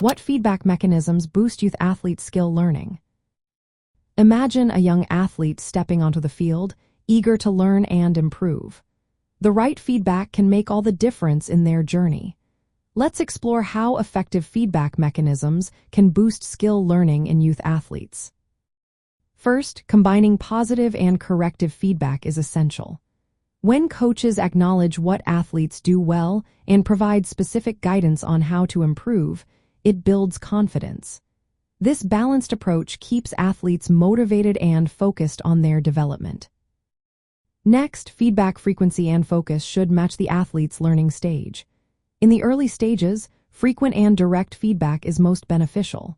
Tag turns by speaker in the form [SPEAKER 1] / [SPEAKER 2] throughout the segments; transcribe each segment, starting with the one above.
[SPEAKER 1] What feedback mechanisms boost youth athletes' skill learning? Imagine a young athlete stepping onto the field, eager to learn and improve. The right feedback can make all the difference in their journey. Let's explore how effective feedback mechanisms can boost skill learning in youth athletes. First, combining positive and corrective feedback is essential. When coaches acknowledge what athletes do well and provide specific guidance on how to improve, it builds confidence. This balanced approach keeps athletes motivated and focused on their development. Next, feedback frequency and focus should match the athlete's learning stage. In the early stages, frequent and direct feedback is most beneficial.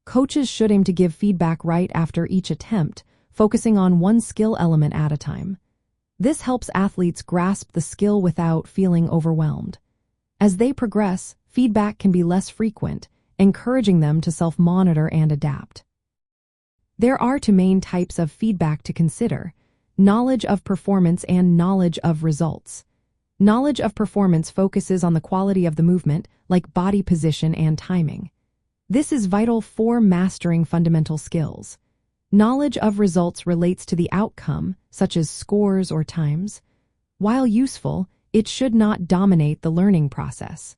[SPEAKER 1] Coaches should aim to give feedback right after each attempt, focusing on one skill element at a time. This helps athletes grasp the skill without feeling overwhelmed. As they progress, feedback can be less frequent, encouraging them to self-monitor and adapt. There are two main types of feedback to consider: knowledge of performance and knowledge of results. Knowledge of performance focuses on the quality of the movement, like body position and timing. This is vital for mastering fundamental skills. Knowledge of results relates to the outcome, such as scores or times. While useful, it should not dominate the learning process.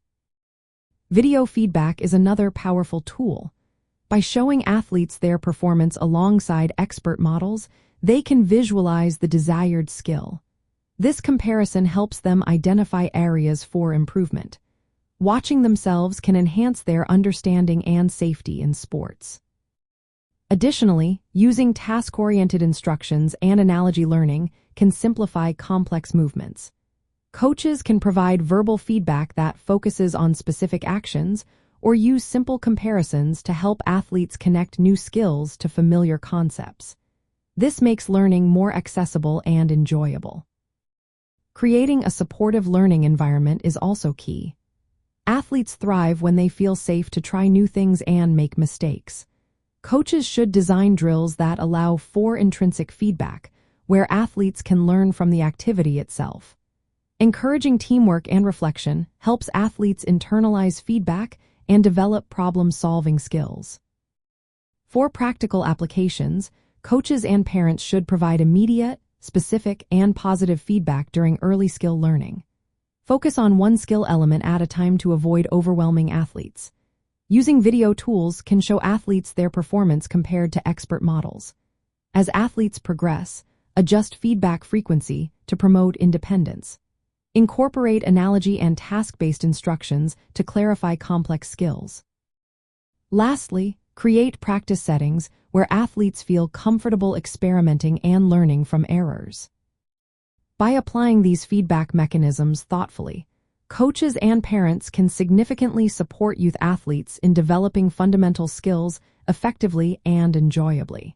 [SPEAKER 1] Video feedback is another powerful tool. By showing athletes their performance alongside expert models, they can visualize the desired skill. This comparison helps them identify areas for improvement. Watching themselves can enhance their understanding and safety in sports. Additionally, using task-oriented instructions and analogy learning can simplify complex movements. Coaches can provide verbal feedback that focuses on specific actions or use simple comparisons to help athletes connect new skills to familiar concepts. This makes learning more accessible and enjoyable. Creating a supportive learning environment is also key. Athletes thrive when they feel safe to try new things and make mistakes. Coaches should design drills that allow for intrinsic feedback, where athletes can learn from the activity itself. Encouraging teamwork and reflection helps athletes internalize feedback and develop problem-solving skills. For practical applications, coaches and parents should provide immediate, specific, and positive feedback during early skill learning. Focus on one skill element at a time to avoid overwhelming athletes. Using video tools can show athletes their performance compared to expert models. As athletes progress, adjust feedback frequency to promote independence. Incorporate analogy and task-based instructions to clarify complex skills. Lastly, create practice settings where athletes feel comfortable experimenting and learning from errors. By applying these feedback mechanisms thoughtfully, coaches and parents can significantly support youth athletes in developing fundamental skills effectively and enjoyably.